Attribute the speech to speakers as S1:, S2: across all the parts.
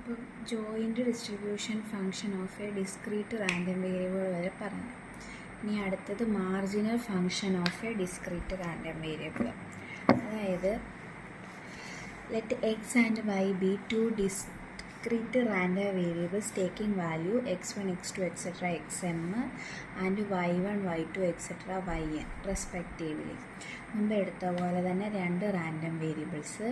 S1: അപ്പം joint distribution function of a discrete random variable വരെ പറഞ്ഞു. ഇനി അടുത്തത് marginal function of a discrete random variable. അതായത് let X and Y be two discrete random variables taking value x1 x2 etc. xm and y1 y2 etc. yn respectively. മുമ്പ് എടുത്ത പോലെ തന്നെ രണ്ട് റാൻഡം വേരിയബിൾസ്.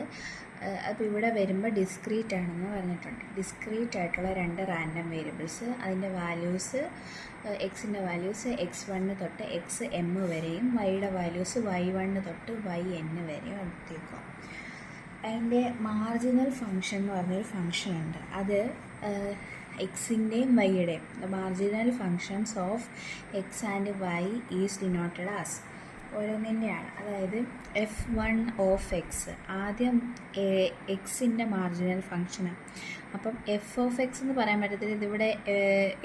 S1: അപ്പോൾ ഇവിടെ വരുമ്പോൾ ഡിസ്ക്രീറ്റ് ആണെന്ന് പറഞ്ഞിട്ടുണ്ട്. ഡിസ്ക്രീറ്റ് ആയിട്ടുള്ള രണ്ട് റാൻഡം വേരിയബിൾസ്, അതിൻ്റെ വാല്യൂസ് എക്സിൻ്റെ വാല്യൂസ് x1 തൊട്ട് xm വരെയും വൈയുടെ വാല്യൂസ് y1 തൊട്ട് yn വരെയും എടുത്തേക്കുക. അതിൻ്റെ മാർജിനൽ ഫംഗ്ഷൻ എന്ന് പറഞ്ഞൊരു ഫംഗ്ഷൻ ഉണ്ട്. അത് എക്സിൻ്റെയും വൈയുടെയും marginal functions of X and Y is denoted as ഓരോന്നിൻ്റെയാണ്. അതായത് f1 ഓഫ് എക്സ് ആദ്യം എക്സിൻ്റെ മാർജിനൽ ഫംഗ്ഷനാണ്. അപ്പം എഫ് ഓഫ് എക്സ് എന്ന് പറയാൻ പറ്റത്തില്ല. ഇതിവിടെ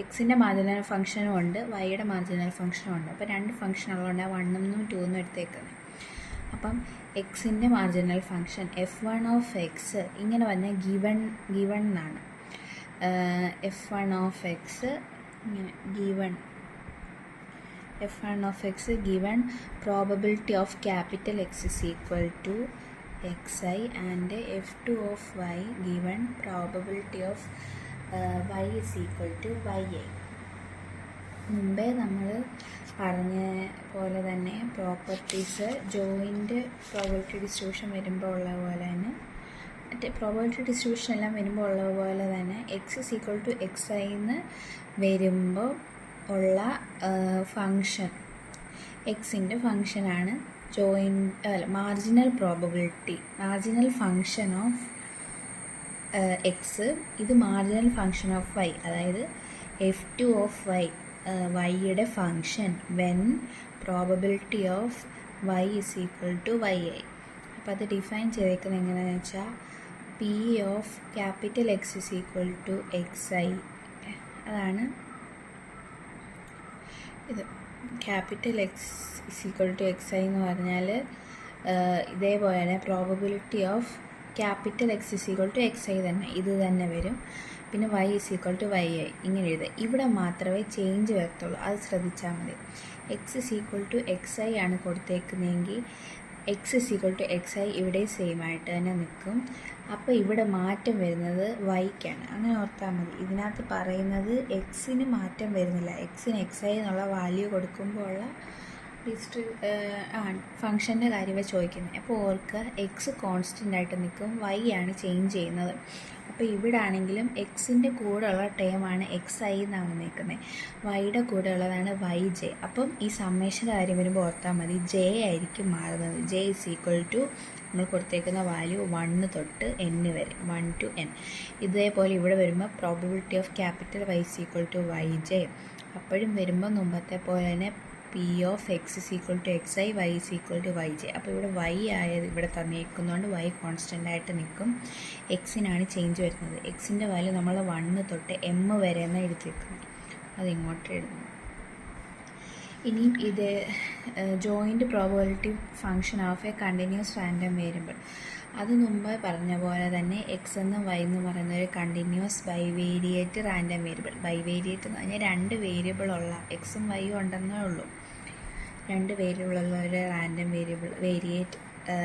S1: എക്സിൻ്റെ മാർജിനൽ ഫംഗ്ഷനും ഉണ്ട്, വൈയുടെ മാർജിനൽ ഫംഗ്ഷനും ഉണ്ട്. അപ്പോൾ രണ്ട് ഫംഗ്ഷൻ ഉള്ളതുകൊണ്ട് 1 ഉം 2 ഉം എടുത്തേക്കുന്നത്. അപ്പം എക്സിൻ്റെ marginal function f1 of X ഇങ്ങനെ പറഞ്ഞാൽ ഗിവൺ എന്നാണ്. f1 ഓഫ് എക്സ് ഇങ്ങനെ f1 of x given probability of capital X is equal to xi and f2 of y given probability of y is equal to yi. മുമ്പേ നമ്മൾ പറഞ്ഞ പോലെ തന്നെ properties joint probability distribution വരുമ്പോൾ ഉള്ള പോലെ തന്നെ മറ്റേ പ്രോബബിലിറ്റി ഡിസ്ട്രിബ്യൂഷൻ എല്ലാം വരുമ്പോൾ ഉള്ള പോലെ തന്നെ x is equal to X i എന്ന് വരുമ്പോൾ ഉള്ള ഫങ്ഷൻ എക്സിൻ്റെ ഫങ്ഷനാണ് marginal probability, marginal function of x. ഇത് മാർജിനൽ ഫങ്ഷൻ ഓഫ് വൈ, അതായത് f2 ഓഫ് വൈ, വൈയുടെ function when probability of Y is equal to y i. അപ്പോൾ അത് ഡിഫൈൻ ചെയ്തേക്കുന്നത് എങ്ങനെയാണെന്ന് വെച്ചാൽ p of capital x is equal to X i. അതാണ് ഇത്. Capital x is equal to X i എന്ന് പറഞ്ഞാൽ ഇതേപോലെ തന്നെ probability of capital x is equal to X i തന്നെ ഇത് തന്നെ വരും. പിന്നെ y is equal to y i ഇങ്ങനെ എഴുതുക. ഇവിടെ മാത്രമേ ചേഞ്ച് വരത്തുള്ളൂ, അത് ശ്രദ്ധിച്ചാൽ മതി. X is equal to X i ആണ് കൊടുത്തേക്കുന്നതെങ്കിൽ x is equal to X i ഇവിടെ സെയിം ആയിട്ട് തന്നെ നിൽക്കും. അപ്പോൾ ഇവിടെ മാറ്റം വരുന്നത് വൈക്കാണ്, അങ്ങനെ ഓർത്താൽ മതി. ഇതിനകത്ത് പറയുന്നത് എക്സിന് മാറ്റം വരുന്നില്ല, എക്സിന് എക്സ് ഐ എന്നുള്ള വാല്യൂ കൊടുക്കുമ്പോൾ ഉള്ള ഫങ്ഷൻ്റെ കാര്യമേ ചോദിക്കുന്നത്. അപ്പോൾ ഓർക്കുക, എക്സ് കോൺസ്റ്റൻ്റ് ആയിട്ട് നിൽക്കും, വൈ ആണ് ചേഞ്ച് ചെയ്യുന്നത്. അപ്പോൾ ഇവിടെ ആണെങ്കിലും എക്സിൻ്റെ കൂടെയുള്ള ടേമാണ് എക്സ് ഐ എന്നാണ് നിൽക്കുന്നത്, വൈയുടെ കൂടെ ഉള്ളതാണ് വൈ ജെ. അപ്പം ഈ സമ്മേഷൻ്റെ കാര്യം വരുമ്പോൾ ഓർത്താൽ മതി, ജെ ആയിരിക്കും മാറുന്നത്. ജെ ഇസ് ഈക്വൽ ടു നമ്മൾ കൊടുത്തേക്കുന്ന വാല്യൂ 1 തൊട്ട് n വരെ, 1 to n. ഇതേപോലെ ഇവിടെ വരുമ്പോൾ probability of capital Y is equal to Y J. അപ്പോഴും വരുമ്പോൾ മുമ്പത്തെ പോലെ തന്നെ P of X is equal to X I, Y is equal to Y J. അപ്പോൾ ഇവിടെ വൈ ആയത് ഇവിടെ തന്നേക്കുന്നതുകൊണ്ട് വൈ കോൺസ്റ്റൻ്റ് ആയിട്ട് നിൽക്കും, എക്സിനാണ് ചേഞ്ച് വരുന്നത്. എക്സിൻ്റെ വാല്യൂ നമ്മൾ 1 തൊട്ട് m വരെ എന്ന് എഴുതിയിരിക്കുന്നു, അതിങ്ങോട്ട് എഴുതുന്നു. ഇനിയും ഇത് joint probability function of A continuous random variable. അത് മുമ്പ് പറഞ്ഞ പോലെ തന്നെ എക്സ് എന്നും വൈ എന്ന് പറയുന്ന ഒരു continuous bivariate random variable. Bivariate എന്ന് പറഞ്ഞാൽ രണ്ട് വേരിയബിളുള്ള എക്സും വൈയും ഉണ്ടെന്നേ ഉള്ളൂ. രണ്ട് വേരിയബിളുള്ള ഒരു റാൻഡം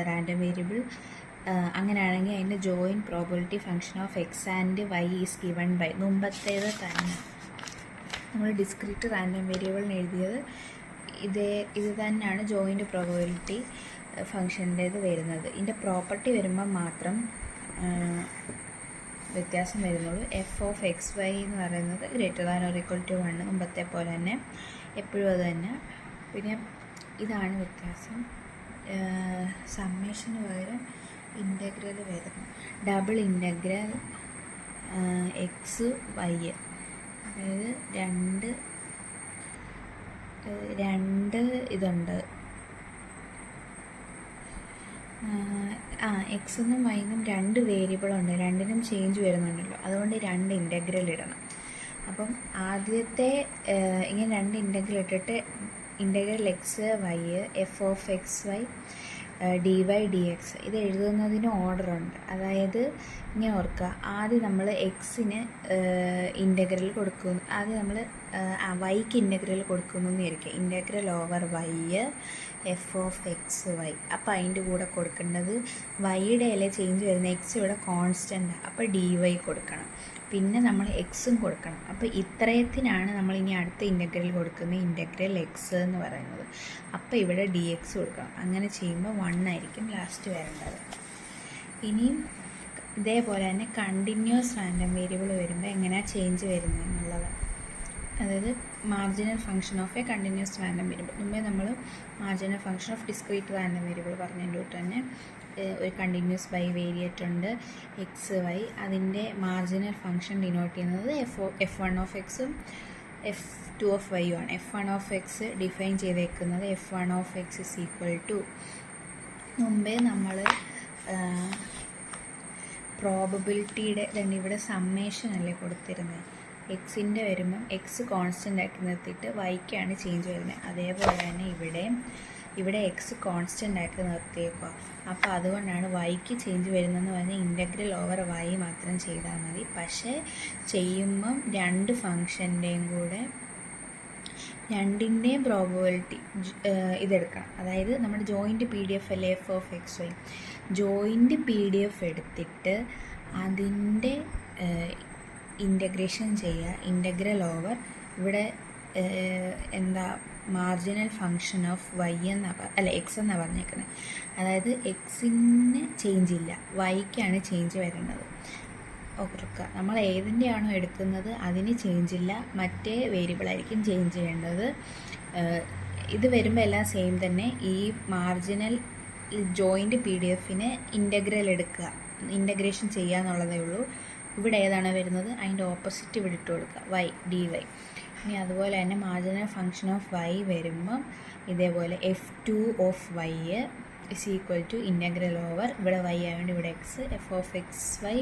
S1: റാൻഡം വേരിയബിൾ. അങ്ങനെയാണെങ്കിൽ അതിൻ്റെ joint probability function of X and Y is given by മുമ്പത്തേത് തന്നെ നമ്മൾ ഡിസ്ക്രീറ്റ് റാൻഡം വേരിയബിളിന് എഴുതിയത് ഇത് തന്നെയാണ് ജോയിൻ്റ് പ്രോബബിലിറ്റി ഫംഗ്ഷൻ്റേത് വരുന്നത്. ഇതിൻ്റെ പ്രോപ്പർട്ടി വരുമ്പോൾ മാത്രം വ്യത്യാസം വരുന്നുള്ളൂ. എഫ് ഓഫ് എക്സ് വൈ എന്ന് പറയുന്നത് greater than or equal to 1, മുമ്പത്തെ പോലെ തന്നെ എപ്പോഴും അത് തന്നെ. പിന്നെ ഇതാണ് വ്യത്യാസം, സമ്മേഷന് പകരം ഇൻ്റഗ്രൽ വരുന്നു. ഡബിൾ ഇൻ്റഗ്രൽ എക്സ് വൈ, അതായത് രണ്ട് ഇതുണ്ട്. എക്സ് എന്നും വൈ എന്നും രണ്ട് വേരിയബിളുണ്ട്, രണ്ടിനും ചേഞ്ച് വരുന്നുണ്ടല്ലോ, അതുകൊണ്ട് രണ്ട് ഇൻ്റഗ്രൽ ഇടണം. അപ്പം ആദ്യത്തെ ഇങ്ങനെ രണ്ട് ഇൻ്റഗ്രൽ ഇട്ടിട്ട് integral X Y F of X Y dy dx ഇത് എഴുതുന്നതിന് ഓർഡറുണ്ട്. അതായത് ഇങ്ങനെ ഓർക്കുക. ആദ്യം നമ്മൾ എക്സിന് ഇൻ്റഗ്രൽ കൊടുക്കും, ആദ്യം നമ്മൾ വൈക്ക് ഇൻ്റഗ്രൽ കൊടുക്കുന്നു എന്ന് വിചാരിക്കുക. Integral over Y F of X Y. അപ്പോൾ അതിൻ്റെ കൂടെ കൊടുക്കേണ്ടത് വൈയുടെ അല്ലേ ചേഞ്ച് വരുന്നത്, എക്സ് ഇവിടെ കോൺസ്റ്റൻ്റ്, അപ്പോൾ ഡി വൈ കൊടുക്കണം. പിന്നെ നമ്മൾ എക്സും കൊടുക്കണം. അപ്പോൾ ഇത്രയത്തിനാണ് നമ്മൾ ഇനി അടുത്ത ഇൻ്റഗ്രൽ കൊടുക്കുന്നത്, ഇൻ്റഗ്രൽ എക്സ് എന്ന് പറയുന്നത്. അപ്പോൾ ഇവിടെ ഡി എക്സ് കൊടുക്കണം. അങ്ങനെ ചെയ്യുമ്പോൾ 1 ആയിരിക്കും ലാസ്റ്റ് വരേണ്ടത്. ഇനിയും ഇതേപോലെ തന്നെ കണ്ടിന്യൂസ് റാൻഡം വേരിയബിൾ വരുമ്പോൾ എങ്ങനെയാണ് ചേഞ്ച് വരുന്നത് എന്നുള്ളത്, അതായത് marginal function of A continuous random variable. മുമ്പേ നമ്മൾ marginal function of discrete random variable പറഞ്ഞതിൻ്റെ തൊട്ട് തന്നെ ഒരു കണ്ടിന്യൂസ് ബൈ വേരിയേറ്റ് ഉണ്ട് എക്സ് വൈ. അതിൻ്റെ മാർജിനൽ ഫംഗ്ഷൻ ഡിനോട്ട് ചെയ്യുന്നത് F1 ഓഫ് എക്സും F2 ഓഫ് വൈയും ആണ്. F1 ഓഫ് എക്സ് ഡിഫൈൻ ചെയ്തേക്കുന്നത് F1 of X is equal to, മുമ്പേ നമ്മൾ പ്രോബബിലിറ്റിയുടെ തന്നെ ഇവിടെ സമ്മേഷൻ അല്ലേ കൊടുത്തിരുന്നത്. എക്സിൻ്റെ വരുമ്പം എക്സ് കോൺസ്റ്റൻ്റ് ആക്കി നിർത്തിയിട്ട് വൈക്കാണ് ചേഞ്ച് വരുന്നത്. അതേപോലെ തന്നെ ഇവിടെ എക്സ് കോൺസ്റ്റൻ്റ് ആക്കി നിർത്തിയേക്കുക. അപ്പോൾ അതുകൊണ്ടാണ് വൈക്ക് ചേഞ്ച് വരുന്നതെന്ന് പറഞ്ഞാൽ ഇൻ്റഗ്രൽ ഓവർ വൈ മാത്രം ചെയ്താൽ മതി. പക്ഷേ ചെയ്യുമ്പം രണ്ട് ഫംഗ്ഷൻ്റെയും കൂടെ രണ്ടിൻ്റെയും പ്രോബബിലിറ്റി ഇതെടുക്കണം. അതായത് നമ്മുടെ ജോയിൻറ്റ് PDF അല്ലേ F of X Y, joint PDF എടുത്തിട്ട് അതിൻ്റെ ഇൻ്റഗ്രേഷൻ ചെയ്യുക. ഇൻ്റഗ്രൽ ഓവർ ഇവിടെ എന്താ marginal function of Y X എന്നാണ് പറഞ്ഞേക്കുന്നത്. അതായത് എക്സിന് ചേഞ്ച് ഇല്ല, വൈക്കാണ് ചേഞ്ച് വരേണ്ടത്. ഓർക്കുക, നമ്മൾ ഏതിൻ്റെയാണോ എടുക്കുന്നത് അതിന് ചേഞ്ച് ഇല്ല, മറ്റേ വേരിയബിളായിരിക്കും ചേഞ്ച് ചെയ്യേണ്ടത്. ഇത് വരുമ്പോൾ എല്ലാം സെയിം തന്നെ. ഈ മാർജിനൽ ജോയിൻറ്റ് PDF-ന് ഇൻ്റഗ്രൽ എടുക്കുക, ഇൻ്റഗ്രേഷൻ ചെയ്യുക എന്നുള്ളതേ ഉള്ളൂ. ഇവിടെ ഏതാണ് വരുന്നത് അതിൻ്റെ ഓപ്പോസിറ്റ് ഇവിടെ ഇട്ട് കൊടുക്കുക, വൈ ഡി വൈ. ഇനി അതുപോലെ തന്നെ മാർജിനൽ ഫങ്ഷൻ ഓഫ് വൈ വരുമ്പം ഇതേപോലെ F2 of Y is equal to integral over ഇവിടെ വൈ ആയതുകൊണ്ട് ഇവിടെ X F of X Y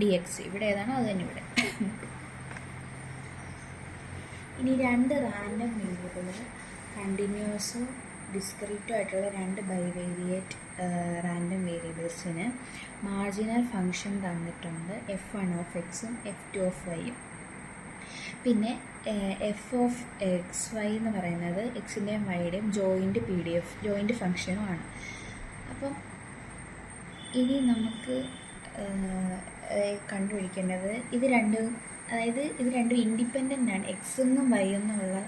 S1: D X. ഇവിടെ ഏതാണോ അത് തന്നെ ഇവിടെ. ഇനി രണ്ട് റാൻഡം വേരിയബിൾ കണ്ടിന്യൂസോ ഡിസ്ക്രീറ്റോ ആയിട്ടുള്ള രണ്ട് ബൈവേരിയേറ്റ് റാൻഡം വേരിയബിൾസിന് മാർജിനൽ ഫങ്ഷൻ തന്നിട്ടുണ്ട് F1 ഓഫ് എക്സും F2 ഓഫ് വൈയും. പിന്നെ എഫ് ഓഫ് എക്സ് വൈ എന്ന് പറയുന്നത് എക്സിൻ്റെയും വൈയുടെയും ജോയിൻറ്റ് ഫങ്ഷനുമാണ്. അപ്പം ഇനി നമുക്ക് കണ്ടുപിടിക്കേണ്ടത് ഇത് രണ്ടും ഇൻഡിപെൻഡൻ്റ് ആണ്. എക്സ് എന്നും വൈ എന്നുമുള്ള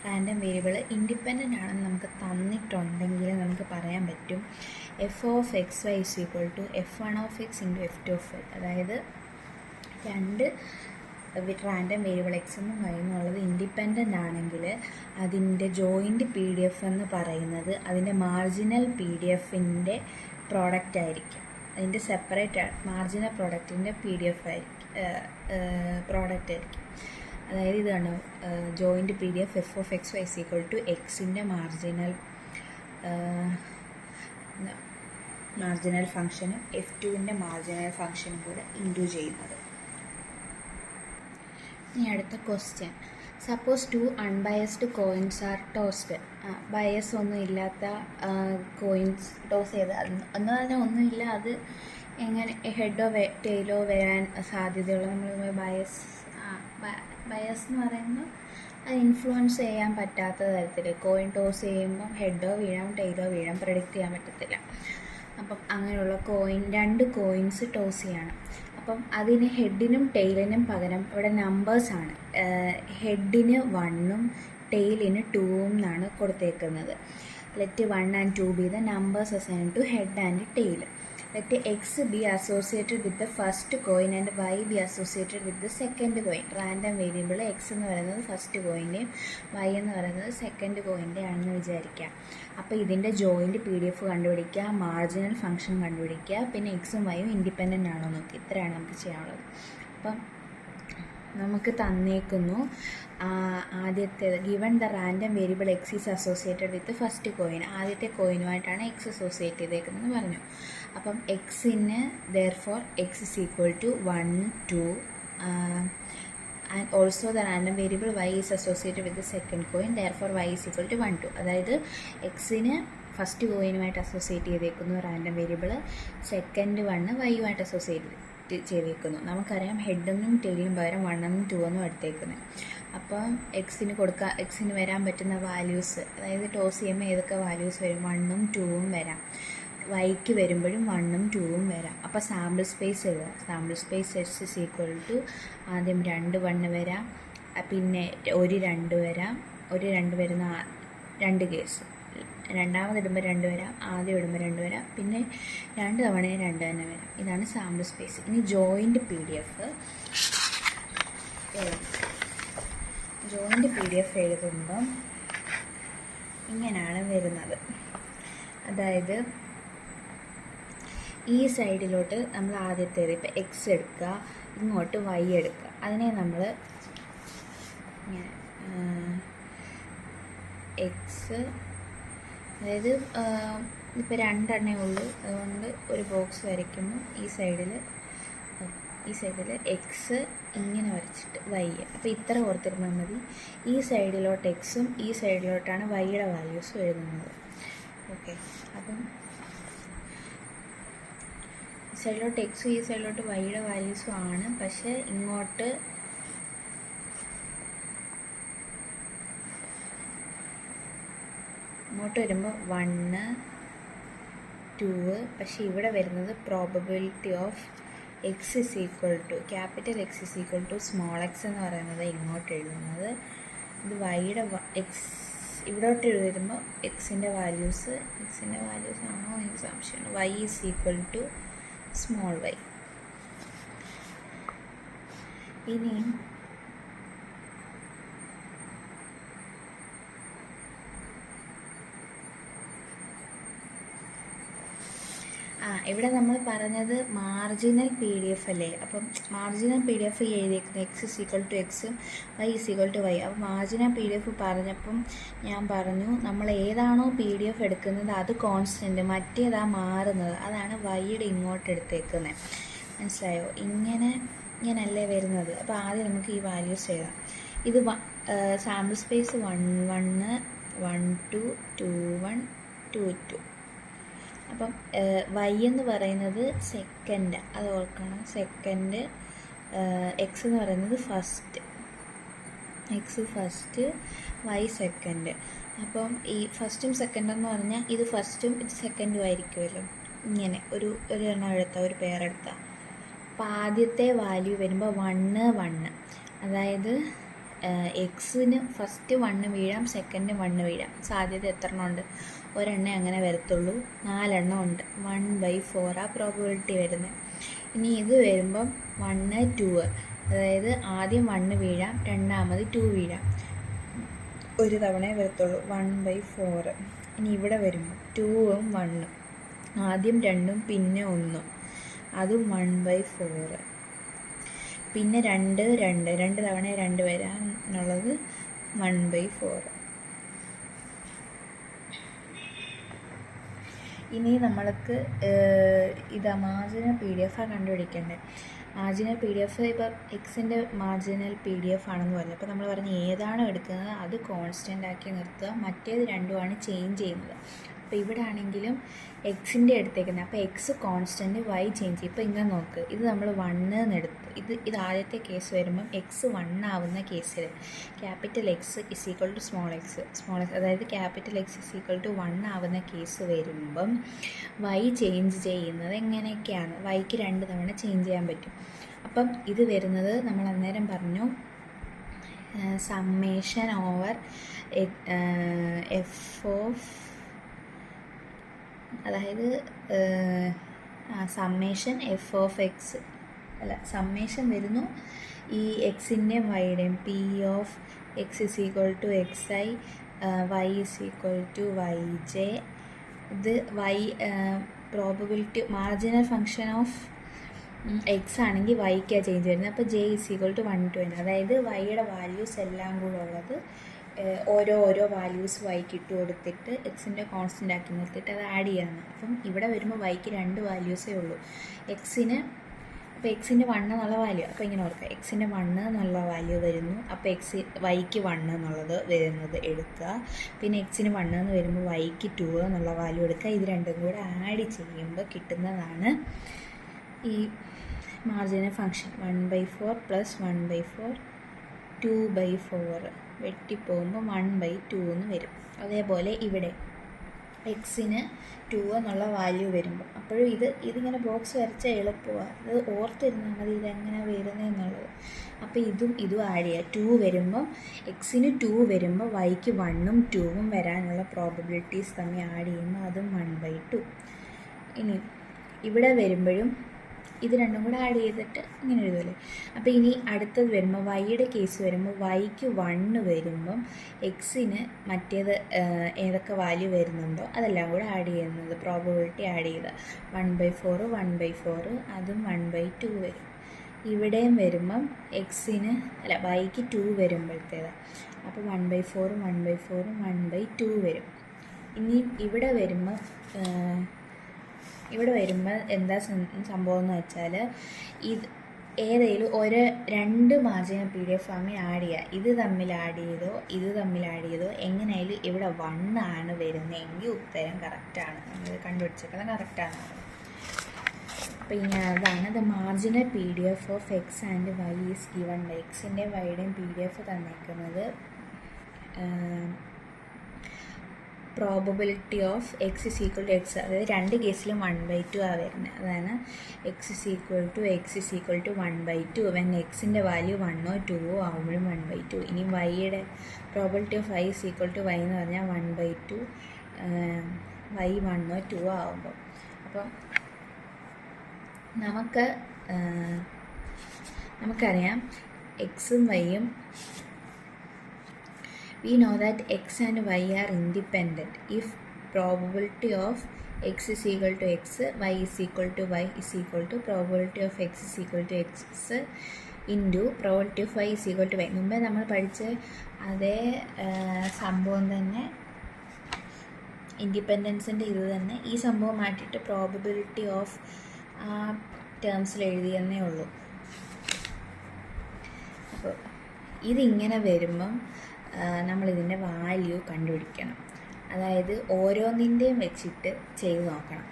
S1: റാൻഡം വേരിയബിൾ ഇൻഡിപെൻഡൻ്റ് ആണെന്ന് നമുക്ക് തന്നിട്ടുണ്ടെങ്കിൽ നമുക്ക് പറയാൻ പറ്റും f of X y is equal to F1 of x into F2 of y. അതായത് രണ്ട് റാൻഡം വേരിയബിൾ എക്സ് എന്നും വൈ എന്നുള്ളത് ഇൻഡിപെൻഡൻ്റ് ആണെങ്കിൽ അതിൻ്റെ ജോയിൻറ്റ് PDF എന്ന് പറയുന്നത് അതിൻ്റെ മാർജിനൽ PDF-ൻ്റെ പ്രോഡക്റ്റ് ആയിരിക്കും. അതിൻ്റെ സെപ്പറേറ്റ് മാർജിനൽ പ്രോഡക്റ്റിൻ്റെ PDF പ്രോഡക്റ്റ് ആയിരിക്കും. അതായത് ഇത് കണ്ടോ, joint PDF f of X y is equal to എക്സിൻ്റെ മാർജിനൽ ഫംഗ്ഷനും F2-ൻ്റെ മാർജിനൽ ഫംഗ്ഷനും കൂടെ ഇൻറ്റു ചെയ്യുന്നത്. ഇനി അടുത്ത question, suppose 2 unbiased coins are tossed. Bias ഒന്നും ഇല്ലാത്ത കോയിൻസ് ടോസ് ചെയ്ത് എന്ന് പറഞ്ഞാൽ ഒന്നുമില്ല, അത് എങ്ങനെ ഹെഡോ ടെയിലോ വരാൻ സാധ്യതയുള്ള നമ്മൾ ബയസ് എന്ന് പറയുമ്പോൾ അത് ഇൻഫ്ലുവൻസ് ചെയ്യാൻ പറ്റാത്ത തരത്തിൽ കോയിൻ ടോസ് ചെയ്യുമ്പം ഹെഡോ വീഴാം ടെയിലോ വീഴാം, പ്രെഡിക്റ്റ് ചെയ്യാൻ പറ്റത്തില്ല. അപ്പം അങ്ങനെയുള്ള രണ്ട് കോയിൻസ് ടോസ് ചെയ്യണം. അപ്പം അതിന് ഹെഡിനും ടെയിലിനും പകരം ഇവിടെ നമ്പേഴ്സാണ്. ഹെഡിന് 1-ഉം ടെയിലിന് 2-ഉം എന്നാണ് കൊടുത്തേക്കുന്നത്. Let 1 and 2 be the numbers assigned to head and tail. Let x be associated with the first coin and y be associated with the second coin. Random variable X എന്ന് പറയുന്നത് first കോയിൻ്റെയും Y എന്ന് പറയുന്നത് second കോയിൻ്റെ ആണെന്ന് വിചാരിക്കാം. അപ്പോൾ ഇതിൻ്റെ joint PDF കണ്ടുപിടിക്കുക, marginal function കണ്ടുപിടിക്കുക, പിന്നെ എക്സും വൈയും ഇൻഡിപെൻഡൻ്റ് ആണോ നോക്കി. ഇത്രയാണ് നമുക്ക് ചെയ്യാനുള്ളത്. അപ്പം നമുക്ക് തന്നേക്കുന്നു ആദ്യത്തേത് given the random variable x is associated with first coin. ആദ്യത്തെ കോയിനുമായിട്ടാണ് എക്സ് അസോസിയേറ്റ് ചെയ്തേക്കുന്നതെന്ന് പറഞ്ഞു. അപ്പം എക്സിന് therefore x is equal to 1 2 and also the random variable y is associated with the second coin, therefore y is equal to 1 2. അതായത് എക്സിന് first കോയിനുമായിട്ട് associate ചെയ്തേക്കുന്നു റാൻഡം വേരിയബിൾ, സെക്കൻഡ് 1 വൈയുമായിട്ട് അസോസിയേറ്റ് ചെയ്തു. സെറ്റ് ചെയ്തേക്കുന്നു. നമുക്കറിയാം ഹെഡെന്നും ടെയിലിനും പകരം 1 എന്നും 2 എന്നും എടുത്തേക്കുന്നത്. അപ്പം എക്സിന് വരാൻ പറ്റുന്ന വാല്യൂസ്, അതായത് ടോസ് ചെയ്യുമ്പോൾ ഏതൊക്കെ വാല്യൂസ് വരും? 1ഉം 2ഉം വരാം. വൈക്ക് വരുമ്പോഴും 1ഉം 2ഉം വരാം. അപ്പോൾ സാമ്പിൾ സ്പേസ് എഴുതുക. Sample space S is equal to ആദ്യം 2 1 വരാം, പിന്നെ ഒരു 2 വരാം. ഒരു 2 വരുന്ന 2 കേസ്, രണ്ടാമതിടുമ്പോൾ 2 വരാം, ആദ്യം ഇടുമ്പോൾ 2 വരാം, പിന്നെ 2 തവണ 2 തന്നെ വരാം. ഇതാണ് സാമ്പിൾ സ്പേസ്. ഇനി ജോയിൻ്റ് PDF എഴുതുമ്പം ഇങ്ങനെയാണ് വരുന്നത്. അതായത് ഈ സൈഡിലോട്ട് നമ്മൾ ആദ്യത്തേത് ഇപ്പം എക്സ് എടുക്കുക, ഇങ്ങോട്ട് വൈ എടുക്കുക. അതിനെ നമ്മൾ ഇങ്ങനെ എക്സ്, അതായത് ഇപ്പോൾ 2 എണ്ണേ ഉള്ളൂ, അതുകൊണ്ട് ഒരു ബോക്സ് വരയ്ക്കുന്നു. ഈ സൈഡിൽ എക്സ് ഇങ്ങനെ വരച്ചിട്ട് വൈ. അപ്പോൾ ഇത്ര ഓർത്തിരുന്നാൽ മതി. ഈ സൈഡിലോട്ട് എക്സും ഈ സൈഡിലോട്ടാണ് വൈയുടെ വാല്യൂസും എഴുതുന്നത്. ഓക്കെ, അപ്പം ഈ സൈഡിലോട്ട് എക്സും ഈ സൈഡിലോട്ട് വൈയുടെ വാല്യൂസും ആണ്. പക്ഷേ ഇങ്ങോട്ട് വരുമ്പോൾ 1 2, പക്ഷേ ഇവിടെ വരുന്നത് probability of X is equal to capital x is equal to small x എന്ന് പറയുന്നത് ഇങ്ങോട്ട് എഴുതുന്നത്. ഇത് വൈയുടെ എക്സ് ഇവിടോട്ട് വരുമ്പോൾ എക്സിൻ്റെ വാല്യൂസ് ആണോ എനിക്ക് സംശയമാണ്. Y is equal to small y. ഇനിയും ഇവിടെ നമ്മൾ പറഞ്ഞത് മാർജിനൽ PDF അല്ലേ. അപ്പം മാർജിനൽ PDF എഴുതിയിരിക്കുന്നത് എക്സ് ഇസ് ഈക്വൽ ടു എക്സും y is equal to y. അപ്പോൾ മാർജിനൽ PDF പറഞ്ഞപ്പം ഞാൻ പറഞ്ഞു നമ്മൾ ഏതാണോ PDF എടുക്കുന്നത് അത് കോൺസ്റ്റൻറ്റ്, മറ്റേതാ മാറുന്നത്. അതാണ് വൈയുടെ ഇങ്ങോട്ട് എടുത്തേക്കുന്നത്. മനസ്സിലായോ? ഇങ്ങനല്ലേ വരുന്നത്. അപ്പോൾ ആദ്യം നമുക്ക് ഈ വാല്യൂസ് എഴുതാം. ഇത് സാമ്പിൾ സ്പേസ് 1 1 1 2 2 1 2 2. അപ്പം വൈ എന്ന് പറയുന്നത് സെക്കൻഡ്, അത് ഓർക്കണം. സെക്കൻഡ്. എക്സ് എന്ന് പറയുന്നത് ഫസ്റ്റ്, വൈ സെക്കൻഡ്. അപ്പം ഈ ഫസ്റ്റും സെക്കൻഡും എന്ന് പറഞ്ഞാൽ ഇത് ഫസ്റ്റും ഇത് സെക്കൻഡും ആയിരിക്കുമല്ലോ. ഇങ്ങനെ ഒരു എണ്ണം എടുത്താൽ, ഒരു പേരെടുത്താൽ. അപ്പോൾ ആദ്യത്തെ വാല്യൂ വരുമ്പോൾ 1 1, അതായത് എക്സിന് ഫസ്റ്റ് 1 വീഴാം, സെക്കൻഡ് 1 വീഴാം. സാധ്യത എത്ര എണ്ണം ഉണ്ട്? ഒരെണ്ണേ അങ്ങനെ വരത്തുള്ളൂ. 4 എണ്ണം ഉണ്ട്. 1/4 ആ പ്രോബബിലിറ്റി വരുന്നത്. ഇനി ഇത് വരുമ്പം 1 2, അതായത് ആദ്യം 1 വീഴാം, രണ്ടാമത് 2 വീഴാം. ഒരു തവണയേ വരത്തുള്ളൂ. 1/4. ഇനി ഇവിടെ വരുമ്പോൾ 2ഉം 1ഉം, ആദ്യം 2ഉം പിന്നെ 1ഉം, അതും 1/4. പിന്നെ 2 തവണ 2 വരാനുള്ളത് 1/4. ഇനി നമ്മൾക്ക് ഇത് മാർജിനൽ PDF കണ്ടുപിടിക്കേണ്ടത്. മാർജിനൽ PDF ഇപ്പം എക്സിൻ്റെ മാർജിനൽ PDF ആണെന്ന് പറഞ്ഞു. അപ്പോൾ നമ്മൾ പറഞ്ഞ് ഏതാണോ എടുക്കുന്നത് അത് കോൺസ്റ്റൻ്റ് ആക്കി നിർത്തുക, മറ്റേത് രണ്ടുമാണ് ചേഞ്ച് ചെയ്യുന്നത്. അപ്പോൾ ഇവിടെ ആണെങ്കിലും എക്സിൻ്റെ എടുത്തേക്കുന്നത്. അപ്പോൾ എക്സ് കോൺസ്റ്റൻറ്റ്, വൈ ചേഞ്ച് ചെയ്യും. ഇപ്പോൾ ഇങ്ങനെ നോക്ക്, ഇത് നമ്മൾ 1 എന്നെടുത്തു. ഇത് ആദ്യത്തെ കേസ് വരുമ്പം എക്സ് 1 ആവുന്ന കേസിൽ capital x is equal to small x, അതായത് capital x is equal to 1 ആവുന്ന കേസ് വരുമ്പം വൈ ചേഞ്ച് ചെയ്യുന്നത് എങ്ങനെയൊക്കെയാണ്? വൈക്ക് 2 തവണ ചേഞ്ച് ചെയ്യാൻ പറ്റും. അപ്പം ഇത് വരുന്നത് നമ്മൾ അന്നേരം പറഞ്ഞു സമ്മേഷൻ ഓവർ എഫ് ഓഫ്, അതായത് summation f of x, summation വരുന്നു ഈ എക്സിൻ്റെയും വൈയുടെയും. P of X is equal to X I, Y is equal to Y j. ഇത് y probability marginal function of x ആണെങ്കിൽ വൈക്കാണ് ചേഞ്ച് വരുന്നത്. അപ്പോൾ j is equal to 1 to n, അതായത് വൈയുടെ വാല്യൂസ് എല്ലാം കൂടെ ഉള്ളത് ഓരോ വാല്യൂസ് വൈക്ക് ഇട്ട് കൊടുത്തിട്ട് എക്സിൻ്റെ കോൺസ്റ്റൻ്റ് ആക്കി നിർത്തിയിട്ട് അത് ആഡ് ചെയ്യാണ്. അപ്പം ഇവിടെ വരുമ്പോൾ വൈക്ക് 2 വാല്യൂസേ ഉള്ളൂ. അപ്പോൾ എക്സിൻ്റെ 1 എന്നുള്ള വാല്യൂ, അപ്പോൾ ഇങ്ങനെ ഓർക്കുക, എക്സിൻ്റെ 1 എന്നുള്ള വാല്യൂ വരുന്നു. അപ്പോൾ വൈക്ക് 1 എന്നുള്ളത് വരുന്നത് എടുക്കുക. പിന്നെ എക്സിന് 1 എന്ന് വരുമ്പോൾ വൈക്ക് 2 എന്നുള്ള വാല്യൂ എടുക്കുക. ഇത് രണ്ടും കൂടെ ആഡ് ചെയ്യുമ്പോൾ കിട്ടുന്നതാണ് ഈ മാർജിനൽ ഫംഗ്ഷൻ 1/4 പ്ലസ് 1/4 2/4 വെട്ടിപ്പോകുമ്പോൾ 1/2 എന്ന് വരും. അതേപോലെ ഇവിടെ എക്സിന് 2 എന്നുള്ള വാല്യൂ വരുമ്പോൾ അപ്പോഴും ഇതിങ്ങനെ ബോക്സ് വരച്ചാൽ എളുപ്പമാണ്, അത് ഓർത്തിരുന്നാൽ മതി ഇതെങ്ങനെ വരുന്നതെന്നുള്ളത്. അപ്പോൾ ഇതും ആഡ് ചെയ്യുക. 2 വരുമ്പോൾ എക്സിന് 2 വരുമ്പോൾ വൈക്ക് 1ഉം 2ഉം വരാനുള്ള പ്രോബബിലിറ്റീസ് തമ്മിൽ ആഡ് ചെയ്യുമ്പോൾ അതും 1/2. ഇനി ഇവിടെ വരുമ്പോഴും ഇത് രണ്ടും കൂടെ ആഡ് ചെയ്തിട്ട് ഇങ്ങനെ എഴുതുമല്ലേ. അപ്പോൾ ഇനി അടുത്തത് വരുമ്പോൾ വൈയുടെ കേസ് വരുമ്പോൾ വൈക്ക് 1 വരുമ്പം എക്സിന് മറ്റേത് ഏതൊക്കെ വാല്യൂ വരുന്നുണ്ടോ അതെല്ലാം കൂടെ ആഡ് ചെയ്യുന്നത്, പ്രോബബിലിറ്റി ആഡ് ചെയ്ത് 1/4 1/4 അതും 1/2 വരും. ഇവിടെയും വരുമ്പം വൈക്ക് 2 വരുമ്പോഴത്തേത് അപ്പോൾ 1/4 1/4 1/2 വരും. ഇനി ഇവിടെ വരുമ്പോൾ എന്താ സംഭവം എന്ന് വെച്ചാൽ ഏതെങ്കിലും രണ്ട് മാർജിനൽ PDF ഫാമിൽ ആഡ് ചെയ്യുക. ഇത് തമ്മിൽ ആഡ് ചെയ്തോ എങ്ങനെയായാലും ഇവിടെ 1 ആണ് വരുന്നതെങ്കിൽ ഉത്തരം കറക്റ്റാണ്, നമ്മൾ കണ്ടുപിടിച്ചേക്കുന്നത് കറക്റ്റാണ്. അപ്പോൾ ഇനി അതാണ് the marginal PDF of X and Y is given by. എക്സിൻ്റെയും വൈയുടെയും PDF തന്നേക്കുന്നത് probability of X is equal to x, അതായത് രണ്ട് കേസിലും 1/2 ആണ് വരുന്നത്. അതാണ് x is equal to 1/2 when എക്സിൻ്റെ വാല്യൂ 1ഓ 2ഓ ആകുമ്പോഴും 1/2. ഇനി വൈയുടെ probability of Y is equal to y എന്ന് പറഞ്ഞാൽ 1/2 വൈ 1ഓ 2ഓ ആകുമ്പോൾ. അപ്പം നമുക്കറിയാം എക്സും വൈയും, we know that x and y are independent if probability of x is equal to x, y is equal to y is equal to probability of x is equal to x into probability of y is equal to y. മുമ്പേ നമ്മൾ പഠിച്ച അതേ സംഭവം തന്നെ, ഇൻഡിപെൻഡൻസിൻ്റെ ഇത് തന്നെ, ഈ സംഭവം മാറ്റിയിട്ട് പ്രോബബിലിറ്റി ഓഫ് ആ ടേംസിൽ എഴുതിയെന്നേ ഉള്ളൂ. അപ്പോൾ ഇതിങ്ങനെ വരുമ്പം നമ്മളിതിൻ്റെ വാല്യൂ കണ്ടുപിടിക്കണം. അതായത് ഓരോന്നിൻ്റെയും വെച്ചിട്ട് ചെയ്ത് നോക്കണം.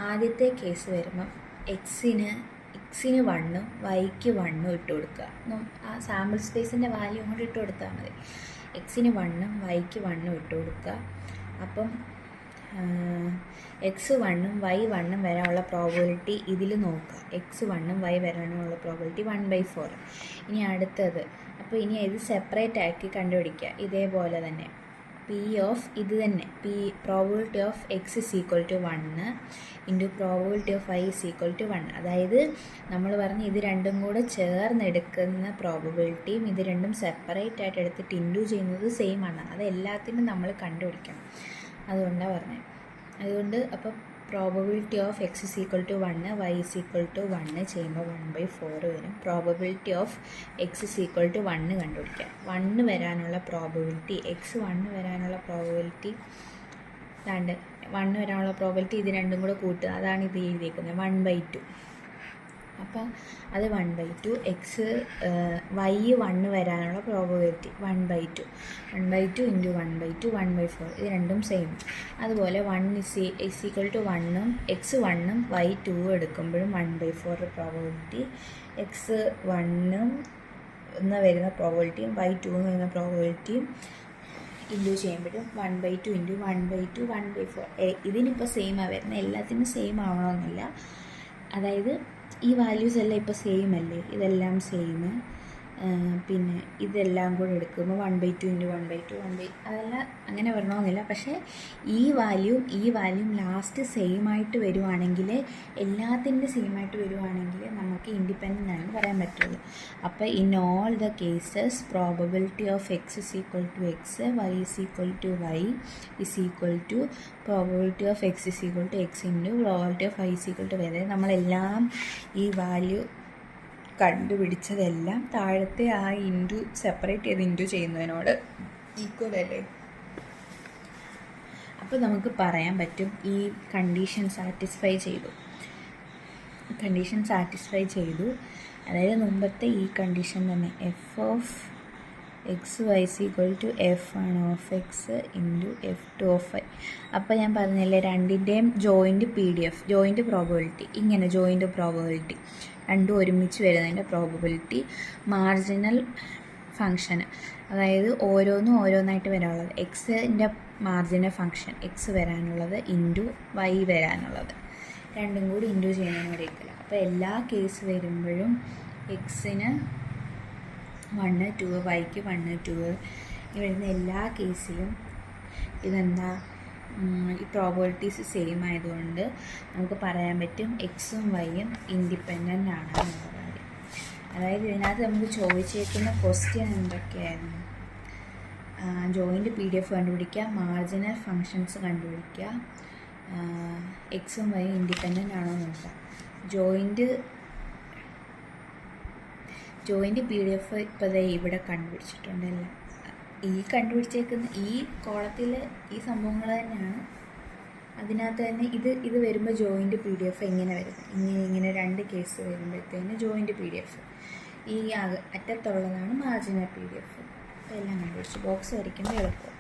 S1: ആദ്യത്തെ കേസ് വരുമ്പം എക്സിന് 1ഉം വൈക്ക് 1ഉം ഇട്ട് കൊടുക്കുക. ആ സാമ്പിൾ സ്പേസിൻ്റെ വാല്യൂ കൊണ്ട് ഇട്ട് കൊടുത്താൽ മതി. എക്സിന് 1ഉം വൈക്ക് 1ഉം ഇട്ട് കൊടുക്കുക. അപ്പം എക്സ് 1ഉം വൈ 1ഉം വരാനുള്ള പ്രോബബിലിറ്റി ഇതിൽ നോക്കുക. എക്സ് 1ഉം വൈ വരാനുള്ള പ്രോബബിലിറ്റി 1/4. ഇനി അടുത്തത്, അപ്പോൾ ഇനി ഇത് സെപ്പറേറ്റ് ആക്കി കണ്ടുപിടിക്കുക. ഇതേപോലെ തന്നെ probability of X is equal to 1 into probability of Y is equal to 1. അതായത് നമ്മൾ പറഞ്ഞ് ഇത് രണ്ടും കൂടെ ചേർന്നെടുക്കുന്ന പ്രോബബിലിറ്റിയും ഇത് രണ്ടും സെപ്പറേറ്റ് ആയിട്ട് എടുത്തിട്ട് ഇൻറ്റു ചെയ്യുന്നത് സെയിം ആണ്. അത് എല്ലാത്തിനും നമ്മൾ കണ്ടുപിടിക്കണം. അതുകൊണ്ടാണ് പറഞ്ഞത്. അതുകൊണ്ട് അപ്പോൾ probability of X is equal to 1 y is equal to 1 ചെയ്യുമ്പോൾ 1/4 വരും. Probability of X is equal to 1 കണ്ടുപിടിക്കുക. 1 വരാനുള്ള പ്രോബബിലിറ്റി, എക്സ് 1 വരാനുള്ള പ്രോബബിലിറ്റി 1 വരാനുള്ള പ്രോബബിലിറ്റി ഇത് രണ്ടും കൂടെ കൂട്ടുക. അതാണ് ഇത് എഴുതിയിരിക്കുന്നത് 1/2. അപ്പം അത് 1/2. എക്സ് വൈ 1 വരാനുള്ള പ്രോബബിലിറ്റി 1/2 ഇൻറ്റു 1/2 1/4. ഇത് രണ്ടും സെയിം. അതുപോലെ 1 ഇസ് ഈക്വൽ ടു 1ഉം എക്സ് 1ഉം വൈ 2 എടുക്കുമ്പോഴും 1/4 പ്രോബബിലിറ്റി. എക്സ് 1 എന്ന് വരുന്ന പ്രോബബിലിറ്റിയും വൈ 2 എന്ന് വരുന്ന പ്രോബബിലിറ്റിയും ഇൻറ്റു ചെയ്യുമ്പോഴും 1/2 ഇൻറ്റു 1/2 1/4. ഇതിനിപ്പോൾ സെയിമാണ് വരുന്നത്. എല്ലാത്തിനും സെയിം ആവണമെന്നില്ല. അതായത് ഈ വാല്യൂസ് എല്ലാം ഇപ്പോൾ സെയിം അല്ലേ, ഇതെല്ലാം സെയിം. പിന്നെ ഇതെല്ലാം കൂടെ എടുക്കുമ്പോൾ 1/2 ഇൻറ്റു 1/2 അതെല്ലാം അങ്ങനെ വരണമെന്നില്ല. പക്ഷേ ഈ വാല്യൂം ലാസ്റ്റ് സെയിം ആയിട്ട് വരുവാണെങ്കിൽ, എല്ലാത്തിൻ്റെ സെയിം ആയിട്ട് വരുവാണെങ്കിൽ നമുക്ക് ഇൻഡിപെൻഡൻ്റ് ആണെന്ന് പറയാൻ പറ്റുള്ളൂ. അപ്പോൾ in all the cases probability of X is equal to x, y is equal to y is equal to probability of X is equal to x into probability of Y is equal to y. അതായത് നമ്മളെല്ലാം ഈ value കണ്ടുപിടിച്ചതെല്ലാം താഴത്തെ ആ into separate ചെയ്ത് into ചെയ്യുന്നതിനോട് equal അല്ലേ. അപ്പോൾ നമുക്ക് പറയാൻ പറ്റും ഈ കണ്ടീഷൻ സാറ്റിസ്ഫൈ ചെയ്തു. അതായത് മുമ്പത്തെ ഈ കണ്ടീഷൻ തന്നെ f of X y is equal to f ആണ് of x into F2 of y. അപ്പോൾ ഞാൻ പറഞ്ഞില്ലേ രണ്ടിൻ്റെയും ജോയിൻറ്റ് PDF, ജോയിൻറ്റ് പ്രോബബിലിറ്റി, ഇങ്ങനെ ജോയിൻറ്റ് പ്രോബബിലിറ്റി രണ്ടും ഒരുമിച്ച് വരുന്നതിൻ്റെ പ്രോബബിലിറ്റി, മാർജിനൽ ഫംഗ്ഷൻ, അതായത് ഓരോന്നായിട്ട് വരാനുള്ളത്, എക്സിൻ്റെ മാർജിനൽ ഫംഗ്ഷൻ എക്സ് വരാനുള്ളത് ഇൻറ്റു വൈ വരാനുള്ളത്, രണ്ടും കൂടി ഇൻറ്റു ചെയ്യുന്നതിന് വരേക്കില്ല. അപ്പോൾ എല്ലാ കേസ് വരുമ്പോഴും എക്സിന് 1, 2, വൈക്ക് 1, 2 ഈ വരുന്ന എല്ലാ കേസിലും ഇതെന്താ, ഈ പ്രോബബിലിറ്റീസ് സെയിം ആയതുകൊണ്ട് നമുക്ക് പറയാൻ പറ്റും എക്സും വൈയും ഇൻഡിപെൻഡൻ്റ് ആണ് എന്നുള്ള കാര്യം. അതായത് ഇതിനകത്ത് നമുക്ക് ചോദിച്ചേക്കുന്ന ക്വസ്റ്റ്യൻ എന്തൊക്കെയായിരുന്നു? ജോയിൻ്റ് PDF കണ്ടുപിടിക്കുക, മാർജിനൽ ഫങ്ഷൻസ് കണ്ടുപിടിക്കുക, എക്സും വൈയും ഇൻഡിപെൻഡൻ്റ് ആണോ നോക്കുക. ജോയിൻ്റ് PDF ഇപ്പോൾ ഇവിടെ കണ്ടുപിടിച്ചിട്ടുണ്ടല്ലോ. ഈ കണ്ടുപിടിച്ചേക്കുന്ന ഈ കോളത്തിൽ ഈ സംഭവങ്ങൾ തന്നെയാണ്. അതിനകത്ത് തന്നെ ഇത് വരുമ്പോൾ ജോയിൻ്റ് PDF എങ്ങനെ വരും? ഇങ്ങനെ രണ്ട് കേസ് വരുമ്പോഴത്തേന് ജോയിൻ്റ് PDF, ഈ അറ്റത്തുള്ളതാണ് മാർജിനൽ PDF. അപ്പോൾ എല്ലാം കണ്ടുപിടിച്ചു. ബോക്സ് വരയ്ക്കുമ്പോൾ എളുപ്പം.